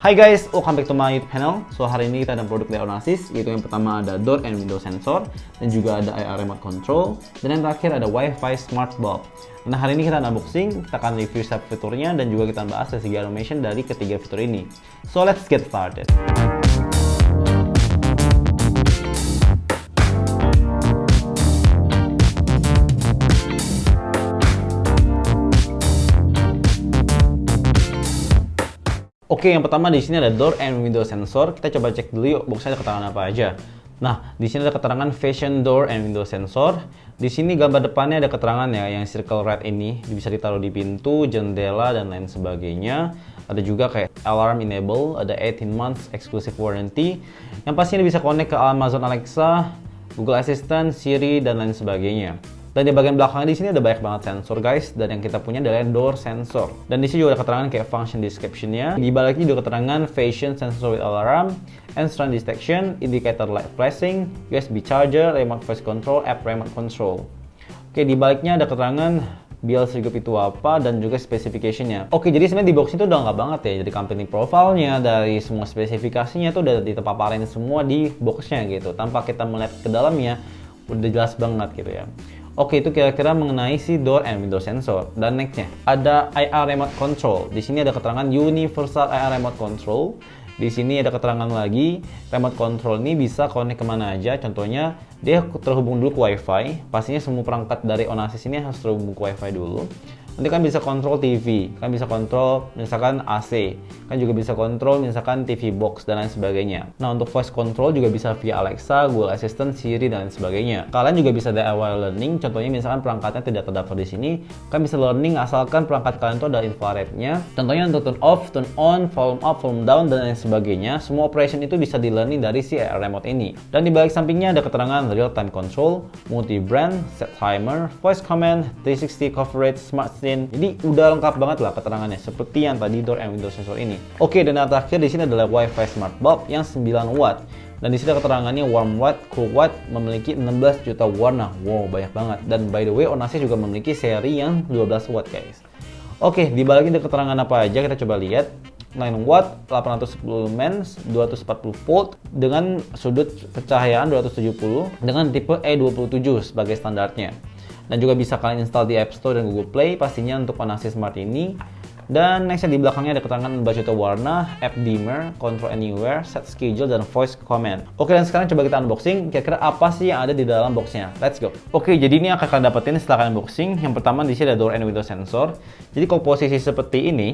Hai guys, welcome back to my YouTube channel. So hari ini kita ada produk dari Onassis, yaitu yang pertama ada door and window sensor, dan juga ada IR remote control, dan yang terakhir ada Wi-Fi smart bulb. Nah hari ini kita unboxing, kita akan review setiap fiturnya, dan juga kita bahas dari segi automation dari ketiga fitur ini. So let's get started. Oke, yang pertama di sini ada door and window sensor. Kita coba cek dulu yuk boxnya ada keterangan apa aja. Nah, di sini ada keterangan fashion door and window sensor. Di sini gambar depannya ada keterangan ya, yang circle red ini bisa ditaruh di pintu, jendela dan lain sebagainya. Ada juga kayak alarm enable, ada 18 months exclusive warranty. Yang pasti ini bisa connect ke Amazon Alexa, Google Assistant, Siri dan lain sebagainya. Dan di bagian belakangnya di sini ada banyak banget sensor guys, dan yang kita punya adalah door sensor. Dan di sini juga ada keterangan kayak function description-nya. Di baliknya juga keterangan fashion sensor with alarm, entrance detection, indicator light flashing, USB charger, remote voice control, app remote control. Oke, di baliknya ada keterangan BLC Group itu apa dan juga spesifikasinya. Oke, jadi sebenarnya di box itu udah lengkap banget ya. Jadi company profile-nya, dari semua spesifikasinya tuh udah ditepaparin semua di boxnya gitu. Tanpa kita melihat ke dalamnya, udah jelas banget gitu ya. Oke, itu kira-kira mengenai si door and window sensor. Dan nextnya ada IR remote control. Di sini ada keterangan universal IR remote control. Di sini ada keterangan lagi remote control ini bisa connect kemana aja. Contohnya dia terhubung dulu ke WiFi. Pastinya semua perangkat dari Onassis ini harus terhubung ke WiFi dulu. Nanti kan bisa kontrol TV, kan bisa kontrol misalkan AC, kan juga bisa kontrol misalkan TV box dan lain sebagainya. Nah untuk voice control juga bisa via Alexa, Google Assistant, Siri dan lain sebagainya. Kalian juga bisa DIY learning, contohnya misalkan perangkatnya tidak terdaftar di sini, kan bisa learning asalkan perangkat kalian itu ada infrarednya. Contohnya untuk turn off, turn on, volume up, volume down dan lain sebagainya. Semua operation itu bisa di learning dari si remote ini. Dan di balik sampingnya ada keterangan real time control, multi brand, set timer, voice command, 360 coverage, smart scene. Jadi udah lengkap banget lah keterangannya seperti yang tadi door and window sensor ini. Oke, dan yang terakhir di sini adalah Wi-Fi smart bulb yang 9 watt. Dan di sini ada keterangannya warm white, cool white, memiliki 16 juta warna. Wow, banyak banget. Dan by the way, Onassis juga memiliki seri yang 12 watt guys. Oke, di balik ini ada keterangan apa aja, kita coba lihat. 9 watt, 810 lumens, 240 volt dengan sudut pencahayaan 270 dengan tipe E27 sebagai standarnya. Dan juga bisa kalian install di App Store dan Google Play pastinya untuk Onassis Smart ini. Dan nextnya di belakangnya ada keterangan 4 juta warna, app dimmer, control anywhere, set schedule, dan voice command. Oke, dan sekarang coba kita unboxing kira-kira apa sih yang ada di dalam boxnya. Let's go. Oke, jadi ini akan kalian dapetin setelah kalian unboxing. Yang pertama di sini ada door and window sensor. Jadi komposisi seperti ini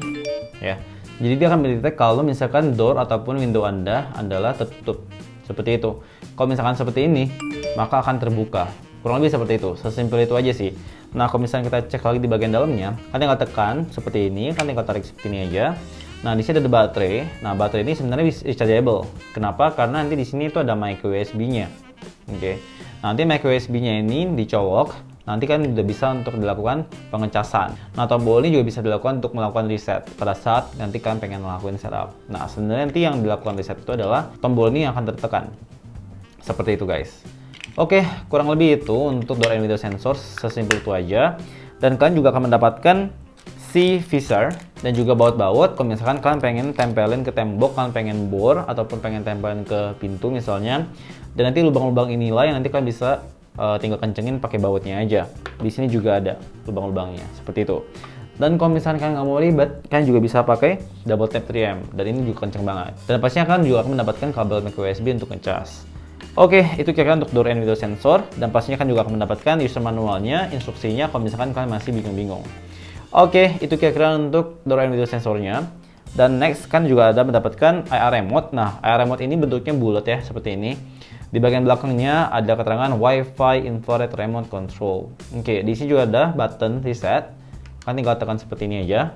ya. Jadi dia akan mendetek kalau misalkan door ataupun window Anda adalah tertutup. Seperti itu. Kalau misalkan seperti ini, maka akan terbuka. Kurang lebih seperti itu, sesimpel itu aja sih. Nah, kalau misalnya kita cek lagi di bagian dalamnya, kan tinggal tekan seperti ini, kan tinggal tarik seperti ini aja. Nah, di sini ada baterai. Nah, baterai ini sebenarnya rechargeable. Kenapa? Karena nanti di sini itu ada micro USB-nya. Oke. Nanti micro USB-nya ini dicolok, nanti kan udah bisa untuk dilakukan pengecasan. Nah, tombol ini juga bisa dilakukan untuk melakukan reset pada saat nanti kalian pengen melakukan setup. Nah, sebenarnya nanti yang dilakukan reset itu adalah tombol ini yang akan tertekan. Seperti itu, guys. Oke, kurang lebih itu untuk door and window sensor, sesimpel itu aja. Dan kalian juga akan mendapatkan si visor dan juga baut-baut. Kalau misalkan kalian pengen tempelin ke tembok, kalian pengen bor ataupun pengen tempelin ke pintu misalnya. Dan nanti lubang-lubang inilah yang nanti kalian bisa tinggal kencengin pakai bautnya aja. Di sini juga ada lubang-lubangnya, seperti itu. Dan kalau misalkan kalian nggak mau ribet, kalian juga bisa pakai double tap 3M. Dan ini juga kenceng banget. Dan pastinya kalian juga akan mendapatkan kabel micro USB untuk ngecas. Oke, itu kira-kira untuk door and window sensor, dan pastinya kan juga akan mendapatkan user manualnya, instruksinya kalau misalkan kalian masih bingung-bingung. Oke, itu kira-kira untuk door and window sensornya. Dan next kan juga ada mendapatkan IR remote. Nah, IR remote ini bentuknya bulat ya, seperti ini. Di bagian belakangnya ada keterangan Wi-Fi infrared remote control. Oke, di sini juga ada button reset. Kan tinggal tekan seperti ini aja.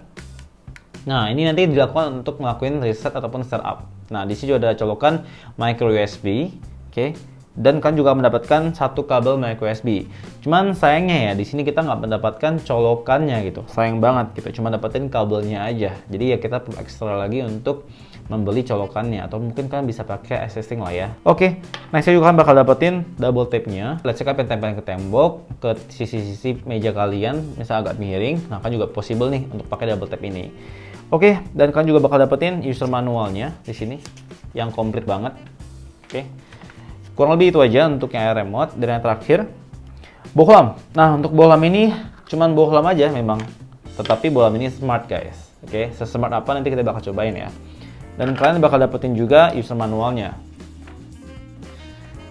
Nah, ini nanti dilakukan untuk melakukan reset ataupun startup. Nah, di sini juga ada colokan micro USB. Oke, dan kan juga mendapatkan satu kabel micro USB. Cuman sayangnya ya di sini kita nggak mendapatkan colokannya gitu. Sayang banget gitu, cuma dapetin kabelnya aja. Jadi ya kita perlu ekstra lagi untuk membeli colokannya, atau mungkin kan bisa pakai assisting lah ya. Oke, next juga kan bakal dapetin double tape-nya. Let's say kalian tempelin ke tembok, ke sisi-sisi meja kalian, misal agak miring, nah kan juga possible nih untuk pakai double tape ini. Oke, dan kalian juga bakal dapetin user manualnya di sini yang komplit banget. Oke. Kurang lebih itu aja untuk yang remote. Dan yang terakhir, bohlam. Nah, untuk bohlam ini cuman bohlam aja memang. Tetapi bohlam ini smart, guys. Oke, sesmart apa nanti kita bakal cobain ya. Dan kalian bakal dapetin juga user manualnya.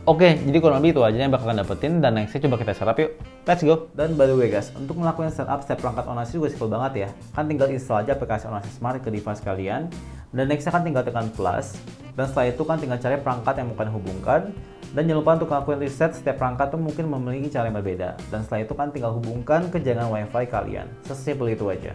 Oke, jadi kurang lebih itu aja yang bakal kalian dapetin, dan nextnya coba kita setup yuk. Let's go! Dan by the way guys, untuk melakukan setup setiap perangkat Onassis juga simpel banget ya. Kan tinggal install aja aplikasi Onassis Smart ke device kalian, dan nextnya kan tinggal tekan plus, dan setelah itu kan tinggal cari perangkat yang mau kalian hubungkan, dan jangan lupa untuk melakukan reset setiap perangkat tuh mungkin memiliki cara yang berbeda, dan setelah itu kan tinggal hubungkan ke jaringan wifi kalian. Sesimpel itu aja.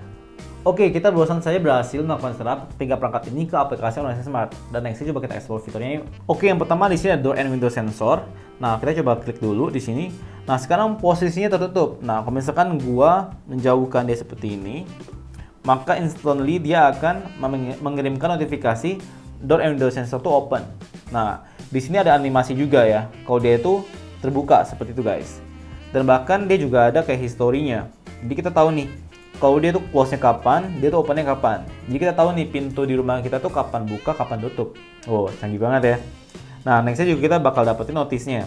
Oke, kita barusan saja berhasil melakukan setup 3 perangkat ini ke aplikasi Onassis Smart. Dan next coba kita explore fiturnya yuk. Oke, yang pertama di sini ada door and window sensor. Nah, kita coba klik dulu di sini. Nah, sekarang posisinya tertutup. Nah, kalau misalkan gua menjauhkan dia seperti ini, maka instantly dia akan mengirimkan notifikasi door and window sensor to open. Nah, di sini ada animasi juga ya. Kalau dia itu terbuka seperti itu, guys. Dan bahkan dia juga ada kayak historinya. Jadi kita tahu nih, kalau dia tuh close-nya kapan, dia tuh open-nya kapan. Jadi kita tahu nih pintu di rumah kita tuh kapan buka, kapan tutup. Oh, canggih banget ya. Nah, next-nya juga kita bakal dapetin notice-nya.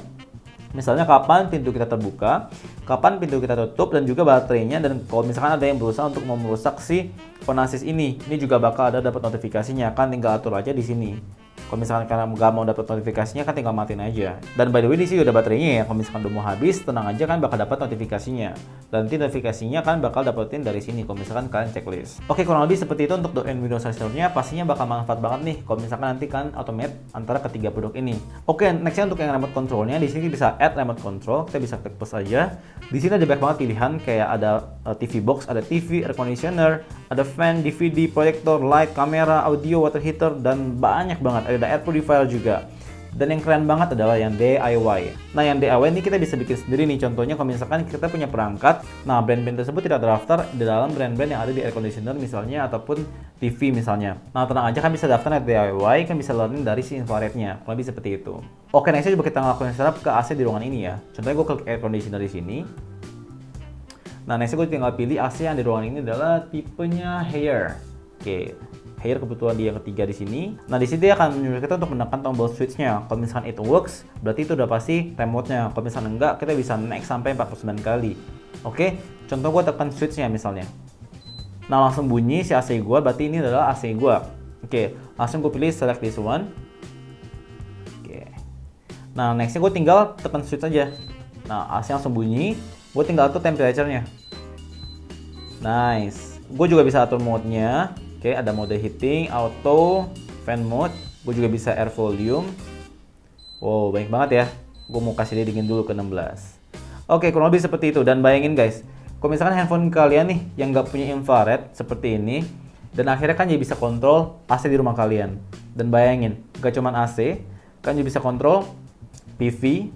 Misalnya kapan pintu kita terbuka, kapan pintu kita tutup, dan juga baterainya. Dan kalau misalkan ada yang berusaha untuk merusak si Onassis ini juga bakal ada dapat notifikasinya. Kan tinggal atur aja di sini. Kalau misalkan kalian nggak mau dapat notifikasinya, kan tinggal matiin aja. Dan by the way, di sini udah baterainya ya. Kalau misalkan udah mau habis, tenang aja kan bakal dapat notifikasinya. Dan nanti notifikasinya kan bakal dapetin dari sini kalau misalkan kalian checklist. Oke, kurang lebih seperti itu untuk door and window sensornya. Pastinya bakal manfaat banget nih kalau misalkan nanti kan automate antara ketiga produk ini. Oke, nextnya untuk yang remote controlnya, di sini bisa add remote control. Kita bisa klik plus aja. Di sini ada banyak banget pilihan, kayak ada TV box, ada TV, air conditioner, ada fan, DVD, proyektor, light, kamera, audio, water heater, dan banyak banget. Ada air purifier juga. Dan yang keren banget adalah yang DIY. Nah, yang DIY ini kita bisa bikin sendiri nih. Contohnya kalau misalkan kita punya perangkat, nah brand-brand tersebut tidak terdaftar di dalam brand-brand yang ada di air conditioner misalnya, ataupun TV misalnya. Nah, tenang aja kan bisa daftar DIY, kan bisa learning dari si infrarednya. Lebih seperti itu. Oke, nextnya coba kita ngelakuin setup ke AC di ruangan ini ya. Contohnya gue klik air conditioner di sini. Nah, nextnya gue tinggal pilih AC yang di ruangan ini adalah tipenya Haier. Oke. Haier kebetulan dia yang ketiga di sini. Nah, di sini dia akan menyuruh kita untuk menekan tombol switch-nya. Kalau misalkan itu works, berarti itu udah pasti remote-nya. Kalau misalkan enggak, kita bisa next sampai 49 kali. Oke, contoh gue tekan switch-nya misalnya. Nah, langsung bunyi si AC gue, berarti ini adalah AC gue. Oke, langsung gue pilih select this one. Oke. Nah, next-nya gue tinggal tekan switch aja. Nah, AC langsung bunyi, gue tinggal atur temperature-nya. Nice. Gue juga bisa atur mode-nya. Oke, ada mode heating, auto, fan mode. Gue juga bisa air volume. Wow, banyak banget ya. Gue mau kasih dia dingin dulu ke 16. Oke, kurang lebih seperti itu. Dan bayangin guys, kalau misalkan handphone kalian nih yang nggak punya infrared seperti ini, dan akhirnya kan jadi bisa kontrol AC di rumah kalian. Dan bayangin, gak cuma AC, kan juga bisa kontrol PV,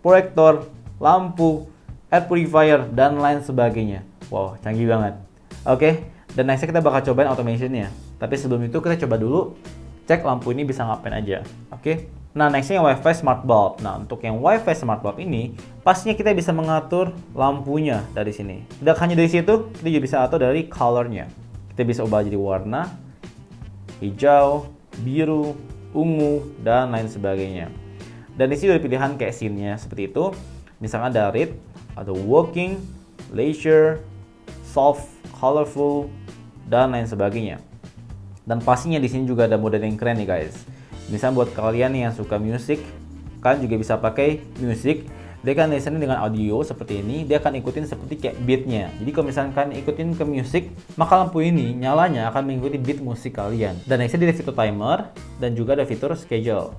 proyektor, lampu, air purifier, dan lain sebagainya. Wow, canggih banget. Oke. Dan nextnya kita bakal cobain automationnya. Tapi sebelum itu kita coba dulu cek lampu ini bisa ngapain aja. Oke. Nah, nextnya yang WiFi Smart Bulb. Nah, untuk yang WiFi Smart Bulb ini, pastinya kita bisa mengatur lampunya dari sini. Tidak hanya dari situ, kita juga bisa atur dari colornya. Kita bisa ubah jadi warna, hijau, biru, ungu, dan lain sebagainya. Dan di sini ada pilihan kayak scene-nya seperti itu. Misalkan ada read, ada working, leisure, soft, colorful, dan lain sebagainya. Dan pastinya di sini juga ada mode yang keren nih guys. Misalnya buat kalian yang suka musik, kalian juga bisa pakai music. Dia kan listening dengan audio seperti ini, dia akan ikutin seperti kayak beatnya. Jadi kalau misalkan kalian ikutin ke musik, maka lampu ini nyalanya akan mengikuti beat musik kalian. Dan nextnya ada fitur timer, dan juga ada fitur schedule.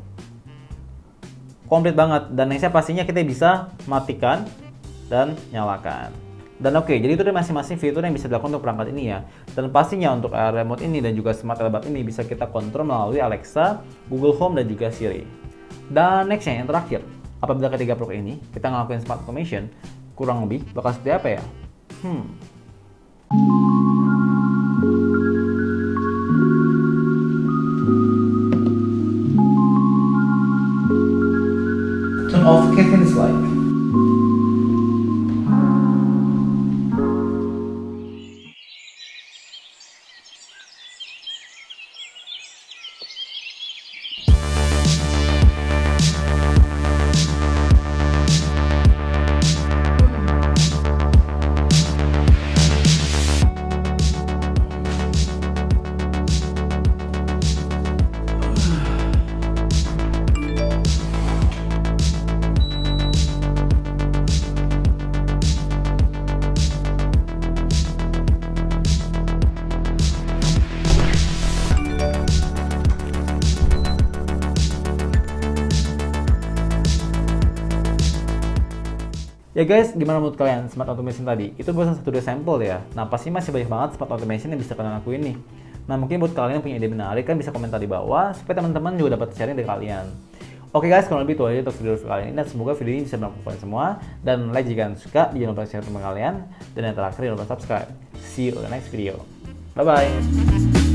Komplit banget. Dan nextnya pastinya kita bisa matikan dan nyalakan. Dan oke, jadi itu ada masing-masing fitur yang bisa dilakukan untuk perangkat ini ya. Dan pastinya untuk remote ini dan juga smart earbud ini bisa kita kontrol melalui Alexa, Google Home, dan juga Siri. Dan nextnya yang terakhir, apabila ketiga produk ini kita ngelakuin smart automation, kurang lebih bakal seperti apa ya? Turn off Kevin's light. Ya guys, gimana menurut kalian smart automation tadi? Itu baru satu dua sampel ya. Nah, pasti masih banyak banget smart automation yang bisa kalian lakuin nih. Nah, mungkin buat kalian yang punya ide menarik kan bisa komentar di bawah supaya teman-teman juga dapat sharing dari kalian. Oke guys, kalau lebih itu aja untuk video kali ini dan semoga video ini bisa bermanfaat kalian semua. Dan like jika kalian suka, jangan lupa share teman kalian dan yang terakhir jangan lupa subscribe. See you on the next video. Bye bye.